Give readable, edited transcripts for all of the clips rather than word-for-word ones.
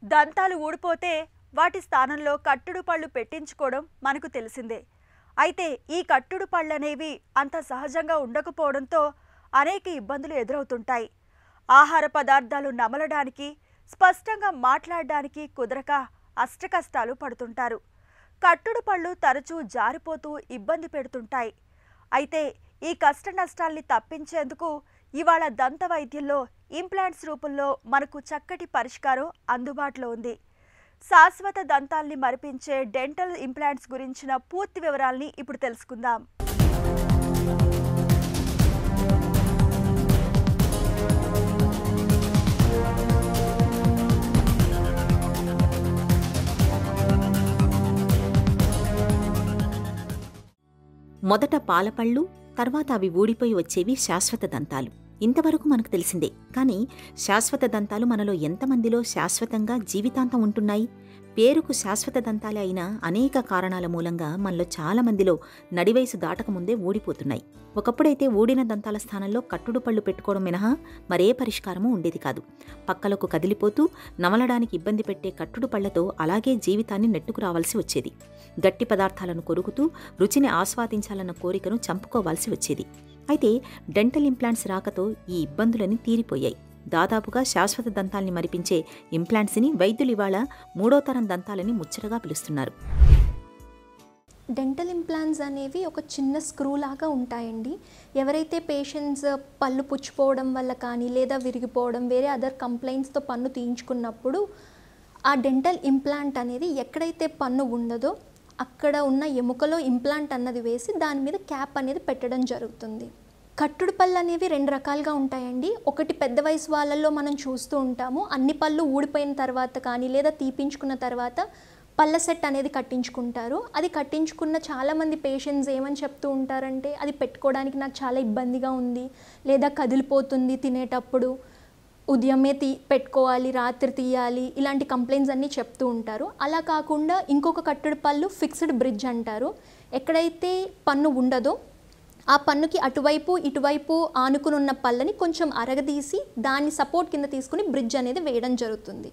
దంతాలు ఊడిపోతే వాటి స్థానంలో కట్టుడు పళ్ళు పెట్టించుకోవడం మనకు తెలిసిందే. అయితే ఈ కట్టుడు పళ్ళనేవి అంత సహజంగా ఉండకపోవడంతో అనేక ఇబ్బందులు ఎదురవుతుంటాయి. ఆహార పదార్థాలు నమలడానికి, స్పష్టంగా మాట్లాడడానికి కుదరక అష్టకష్టాలు పడుతుంటారు. కట్టుడు పళ్ళు తరచూ జారిపోతూ ఇబ్బంది పెడుతుంటాయి. అయితే ఈ కష్ట నష్టాల్ని తప్పించేందుకు ఇవాళ దంత వైద్యంలో ఇంప్లాంట్స్ రూపంలో మనకు చక్కటి పరిష్కారం అందుబాటులో ఉంది. శాశ్వత దంతాల్ని మరిపించే డెంటల్ ఇంప్లాంట్స్ గురించిన పూర్తి వివరాల్ని ఇప్పుడు తెలుసుకుందాం. మొదట పాలపళ్ళు, తర్వాత అవి ఊడిపోయి వచ్చేవి శాశ్వత దంతాలు. ఇంతవరకు మనకు తెలిసిందే. కానీ శాశ్వత దంతాలు మనలో ఎంతమందిలో శాశ్వతంగా జీవితాంతం ఉంటున్నాయి? పేరుకు శాశ్వత దంతాలే అయినా అనేక కారణాల మూలంగా మనలో చాలామందిలో నడివయసు దాటకముందే ఊడిపోతున్నాయి. ఒకప్పుడైతే ఊడిన దంతాల స్థానంలో కట్టుడు పళ్ళు పెట్టుకోవడం మినహా మరే పరిష్కారమూ ఉండేది కాదు. పక్కలకు కదిలిపోతూ నమలడానికి ఇబ్బంది పెట్టే కట్టుడు పళ్లతో అలాగే జీవితాన్ని నెట్టుకు రావాల్సి వచ్చేది. గట్టి పదార్థాలను కొరుకుతూ రుచిని ఆస్వాదించాలన్న కోరికను చంపుకోవాల్సి వచ్చేది. అయితే డెంటల్ ఇంప్లాంట్స్ రాకతో ఈ ఇబ్బందులని తీరిపోయాయి. దాదాపుగా శాశ్వత దంతాల్ని మరిపించే ఇంప్లాంట్స్ని వైద్యులు ఇవాళ 3వ తరం దంతాలని ముచ్చటగా పిలుస్తున్నారు. డెంటల్ ఇంప్లాంట్స్ అనేవి ఒక చిన్న స్క్రూ లాగా ఉంటాయండి. ఎవరైతే పేషెంట్స్ పళ్ళు పుచ్చిపోవడం వల్ల కానీ లేదా విరిగిపోవడం వేరే అదర్ కంప్లైంట్స్తో పన్ను తీయించుకున్నప్పుడు ఆ డెంటల్ ఇంప్లాంట్ అనేది ఎక్కడైతే పన్ను ఉండదో అక్కడ ఉన్న ఎముకలో ఇంప్లాంట్ అన్నది వేసి దాని మీద క్యాప్ అనేది పెట్టడం జరుగుతుంది. కట్టుడు పళ్ళు అనేవి 2 రకాలుగా ఉంటాయండి. ఒకటి పెద్ద వయసు వాళ్ళల్లో మనం చూస్తూ ఉంటాము, అన్ని పళ్ళు ఊడిపోయిన తర్వాత కానీ లేదా తీపించుకున్న తర్వాత పళ్ళ సెట్ అనేది కట్టించుకుంటారు. అది కట్టించుకున్న చాలామంది పేషెంట్స్ ఏమని చెప్తూ ఉంటారంటే అది పెట్టుకోవడానికి నాకు చాలా ఇబ్బందిగా ఉంది, లేదా కదిలిపోతుంది తినేటప్పుడు, ఉదయమే పెట్టుకోవాలి, రాత్రి తీయాలి, ఇలాంటి కంప్లైంట్స్ అన్నీ చెప్తూ ఉంటారు. అలా కాకుండా ఇంకొక కట్టుడు పళ్ళు ఫిక్స్డ్ బ్రిడ్జ్ అంటారు. ఎక్కడైతే పన్ను ఉండదో ఆ పన్నుకి అటువైపు ఇటువైపు ఆనుకుని ఉన్న పళ్ళని కొంచెం అరగదీసి దాన్ని సపోర్ట్ కింద తీసుకుని బ్రిడ్జ్ అనేది వేయడం జరుగుతుంది.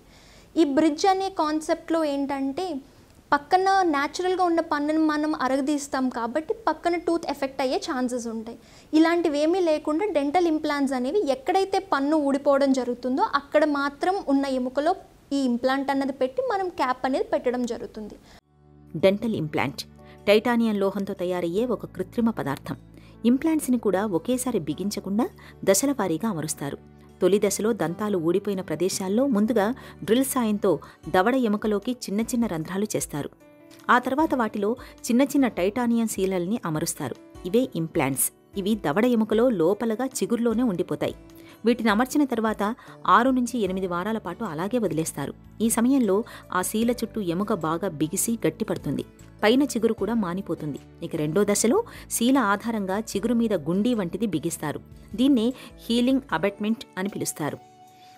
ఈ బ్రిడ్జ్ అనే కాన్సెప్ట్లో ఏంటంటే పక్కన న్యాచురల్గా ఉన్న పన్నుని మనం అరగదీస్తాం కాబట్టి పక్కన టూత్ ఎఫెక్ట్ అయ్యే ఛాన్సెస్ ఉంటాయి. ఇలాంటివి ఏమీ లేకుండా డెంటల్ ఇంప్లాంట్స్ అనేవి ఎక్కడైతే పన్ను ఊడిపోవడం జరుగుతుందో అక్కడ మాత్రం ఉన్న ఎముకలో ఈ ఇంప్లాంట్ అన్నది పెట్టి మనం క్యాప్ అనేది పెట్టడం జరుగుతుంది. డెంటల్ ఇంప్లాంట్ టైటానియం లోహంతో తయారయ్యే ఒక కృత్రిమ పదార్థం. ఇంప్లాంట్స్ని కూడా ఒకేసారి బిగించకుండా దశల వారీగా అమరుస్తారు. తొలి దశలో దంతాలు ఊడిపోయిన ప్రదేశాల్లో ముందుగా డ్రిల్ సాయంతో దవడ ఎముకలోకి చిన్న చిన్న రంధ్రాలు చేస్తారు. ఆ తర్వాత వాటిలో చిన్న చిన్న టైటానియం సీలల్ని అమరుస్తారు. ఇవే ఇంప్లాంట్స్. ఇవి దవడ ఎముకలో లోపలగా చిగురులోనే ఉండిపోతాయి. వీటిని అమర్చిన తర్వాత 6 నుంచి 8 వారాల పాటు అలాగే వదిలేస్తారు. ఈ సమయంలో ఆ శీల చుట్టూ ఎముక బాగా బిగిసి గట్టిపడుతుంది. పైన చిగురు కూడా మానిపోతుంది. ఇక 2వ దశలో శీల ఆధారంగా చిగురు మీద గుండీ వంటిది బిగిస్తారు. దీన్నే హీలింగ్ అబెట్మెంట్ అని పిలుస్తారు.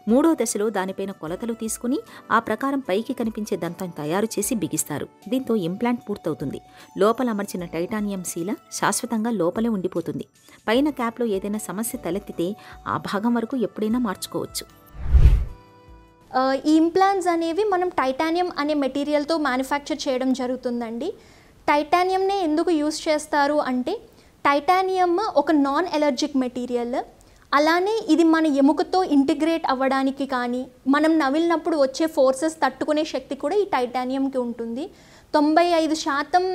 3వ దశలో దానిపైన కొలతలు తీసుకుని ఆ ప్రకారం పైకి కనిపించే దంతం తయారు చేసి బిగిస్తారు. దీంతో ఇంప్లాంట్ పూర్తవుతుంది. లోపల అమర్చిన టైటానియం శీల శాశ్వతంగా లోపలే ఉండిపోతుంది. పైన క్యాప్లో ఏదైనా సమస్య తలెత్తితే ఆ భాగం వరకు ఎప్పుడైనా మార్చుకోవచ్చు. ఈ ఇంప్లాంట్స్ అనేవి మనం టైటానియం అనే మెటీరియల్తో మ్యానుఫ్యాక్చర్ చేయడం జరుగుతుందండి. టైటానియంనే ఎందుకు యూస్ చేస్తారు అంటే టైటానియం ఒక నాన్ ఎలర్జిక్ మెటీరియల్. అలానే ఇది మన ఎముకతో ఇంటిగ్రేట్ అవ్వడానికి కానీ మనం నమిలినప్పుడు వచ్చే ఫోర్సెస్ తట్టుకునే శక్తి కూడా ఈ టైటానియంకి ఉంటుంది. 95%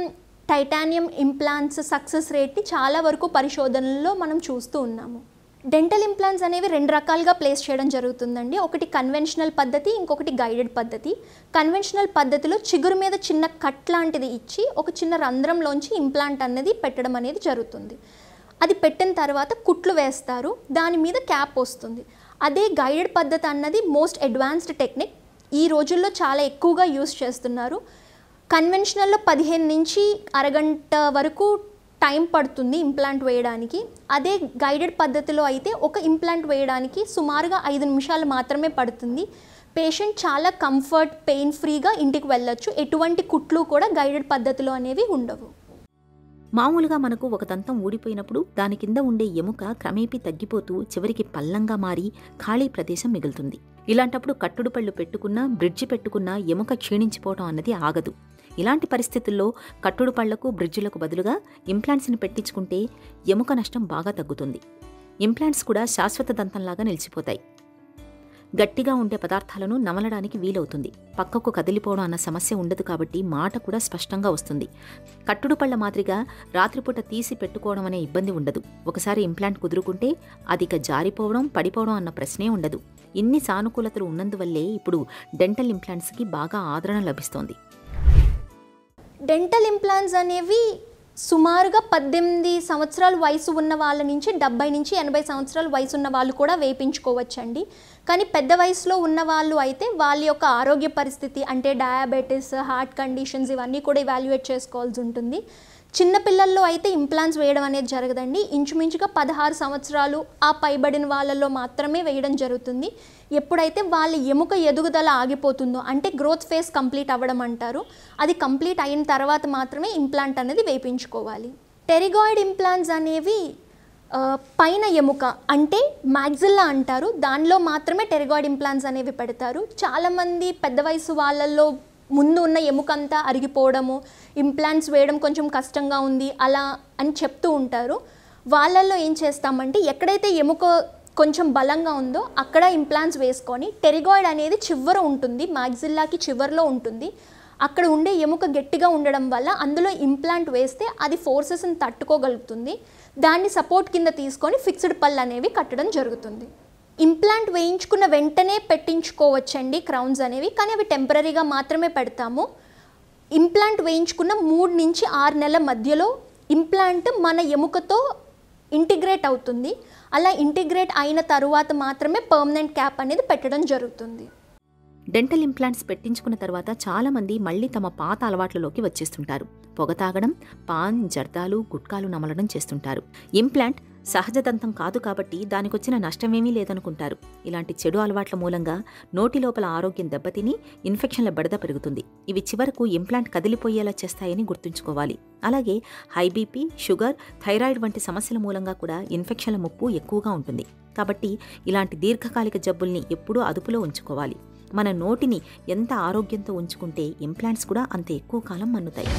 టైటానియం ఇంప్లాంట్స్ సక్సెస్ రేట్ని చాలా వరకు పరిశోధనల్లో మనం చూస్తూ ఉన్నాము. డెంటల్ ఇంప్లాంట్స్ అనేవి 2 రకాలుగా ప్లేస్ చేయడం జరుగుతుందండి. ఒకటి కన్వెన్షనల్ పద్ధతి, ఇంకొకటి గైడెడ్ పద్ధతి. కన్వెన్షనల్ పద్ధతిలో చిగురు మీద చిన్న కట్ లాంటిది ఇచ్చి ఒక చిన్న రంధ్రంలోంచి ఇంప్లాంట్ అనేది పెట్టడం అనేది జరుగుతుంది. అది పెట్టిన తర్వాత కుట్లు వేస్తారు, దాని మీద క్యాప్ వస్తుంది. అదే గైడెడ్ పద్ధతి అన్నది మోస్ట్ అడ్వాన్స్డ్ టెక్నిక్. ఈ రోజుల్లో చాలా ఎక్కువగా యూస్ చేస్తున్నారు. కన్వెన్షనల్లో 15 నుంచి అరగంట వరకు టైం పడుతుంది ఇంప్లాంట్ వేయడానికి. అదే గైడెడ్ పద్ధతిలో అయితే ఒక ఇంప్లాంట్ వేయడానికి సుమారుగా 5 నిమిషాలు మాత్రమే పడుతుంది. పేషెంట్ చాలా కంఫర్ట్, పెయిన్ ఫ్రీగా ఇంటికి వెళ్ళొచ్చు. ఎటువంటి కుట్లు కూడా గైడెడ్ పద్ధతిలో అనేవి ఉండవు. మామూలుగా మనకు ఒక దంతం ఊడిపోయినప్పుడు దాని కింద ఉండే ఎముక క్రమేపీ తగ్గిపోతూ చివరికి పల్లంగా మారి ఖాళీ ప్రదేశం మిగులుతుంది. ఇలాంటప్పుడు కట్టుడు పళ్ళు పెట్టుకున్నా, బ్రిడ్జి పెట్టుకున్నా ఎముక క్షీణించిపోవడం అన్నది ఆగదు. ఇలాంటి పరిస్థితుల్లో కట్టుడు పళ్లకు, బ్రిడ్జిలకు బదులుగా ఇంప్లాంట్స్ని పెట్టించుకుంటే ఎముక నష్టం బాగా తగ్గుతుంది. ఇంప్లాంట్స్ కూడా శాశ్వత దంతంలాగా నిలిచిపోతాయి. గట్టిగా ఉండే పదార్థాలను నమలడానికి వీలవుతుంది. పక్కకు కదిలిపోవడం అన్న సమస్య ఉండదు కాబట్టి మాట కూడా స్పష్టంగా వస్తుంది. కట్టుడు పళ్ల మాదిరిగా రాత్రిపూట తీసి పెట్టుకోవడం అనే ఇబ్బంది ఉండదు. ఒకసారి ఇంప్లాంట్ కుదురుకుంటే అది ఇక జారిపోవడం, పడిపోవడం అన్న ప్రశ్నే ఉండదు. ఇన్ని సానుకూలతలు ఉన్నందువల్లే ఇప్పుడు డెంటల్ ఇంప్లాంట్స్కి బాగా ఆదరణ లభిస్తోంది. డెంటల్ ఇంప్లాంట్స్ అనేవి సుమారుగా 18 సంవత్సరాల వయసు ఉన్న వాళ్ళ నుంచి 70 నుంచి 80 సంవత్సరాల వయసు ఉన్న వాళ్ళు కూడా వేయించుకోవచ్చండి. కానీ పెద్ద వయసులో ఉన్న వాళ్ళు అయితే వాళ్ళ యొక్క ఆరోగ్య పరిస్థితి అంటే డయాబెటీస్, హార్ట్ కండిషన్స్ ఇవన్నీ కూడా ఇవాల్యుయేట్ చేసుకోవాల్సి ఉంటుంది. చిన్నపిల్లల్లో అయితే ఇంప్లాంట్స్ వేయడం అనేది జరగదండి. ఇంచుమించుగా 16 సంవత్సరాలు ఆ పైబడిన వాళ్ళల్లో మాత్రమే వేయడం జరుగుతుంది. ఎప్పుడైతే వాళ్ళ ఎముక ఎదుగుదల ఆగిపోతుందో అంటే గ్రోత్ ఫేజ్ కంప్లీట్ అవ్వడం అంటారు, అది కంప్లీట్ అయిన తర్వాత మాత్రమే ఇంప్లాంట్ అనేది వేయించుకోవాలి. టెరిగాయిడ్ ఇంప్లాంట్స్ అనేవి పైన ఎముక అంటే మ్యాగ్జిల్లా అంటారు, దానిలో మాత్రమే టెరిగాయిడ్ ఇంప్లాంట్స్ అనేవి పెడతారు. చాలామంది పెద్ద వయసు వాళ్ళల్లో ముందు ఉన్న ఎముకంతా అరిగిపోవడము, ఇంప్లాంట్స్ వేయడం కొంచెం కష్టంగా ఉంది అలా అని చెప్తూ ఉంటారు. వాళ్ళల్లో ఏం చేస్తామంటే ఎక్కడైతే ఎముక కొంచెం బలంగా ఉందో అక్కడ ఇంప్లాంట్స్ వేసుకొని, టెరిగాయిడ్ అనేది చివర ఉంటుంది, మ్యాగ్జిల్లాకి చివరిలో ఉంటుంది, అక్కడ ఉండే ఎముక గట్టిగా ఉండడం వల్ల అందులో ఇంప్లాంట్ వేస్తే అది ఫోర్సెస్ని తట్టుకోగలుగుతుంది. దాన్ని సపోర్ట్ కింద తీసుకొని ఫిక్స్డ్ పళ్ళు అనేవి కట్టడం జరుగుతుంది. ఇంప్లాంట్ వేయించుకున్న వెంటనే పెట్టించుకోవచ్చండి క్రౌన్స్ అనేవి, కానీ అవి టెంపరీగా మాత్రమే పెడతాము. ఇంప్లాంట్ వేయించుకున్న 3 నుంచి 6 నెలల మధ్యలో ఇంప్లాంట్ మన ఎముకతో ఇంటిగ్రేట్ అవుతుంది. అలా ఇంటిగ్రేట్ అయిన తరువాత మాత్రమే పర్మనెంట్ క్యాప్ అనేది పెట్టడం జరుగుతుంది. డెంటల్ ఇంప్లాంట్స్ పెట్టించుకున్న తర్వాత చాలామంది మళ్లీ తమ పాత అలవాట్లలోకి వచ్చేస్తుంటారు. పొగ తాగడం, పాన్, జర్దాలు, గుట్కాలు నమలడం చేస్తుంటారు. ఇంప్లాంట్ సహజ దంతం కాదు కాబట్టి దానికొచ్చిన నష్టమేమీ లేదనుకుంటారు. ఇలాంటి చెడు అలవాట్ల మూలంగా నోటి లోపల ఆరోగ్యం దెబ్బతిని ఇన్ఫెక్షన్ల బెడద పెరుగుతుంది. ఇవి చివరకు ఇంప్లాంట్ కదిలిపోయేలా చేస్తాయని గుర్తుంచుకోవాలి. అలాగే హై బీపీ, షుగర్, థైరాయిడ్ వంటి సమస్యల మూలంగా కూడా ఇన్ఫెక్షన్ల ముప్పు ఎక్కువగా ఉంటుంది. కాబట్టి ఇలాంటి దీర్ఘకాలిక జబ్బుల్ని ఎప్పుడూ అదుపులో ఉంచుకోవాలి. మన నోటిని ఎంత ఆరోగ్యంతో ఉంచుకుంటే ఇంప్లాంట్స్ కూడా అంత ఎక్కువ కాలం మన్నుతాయి.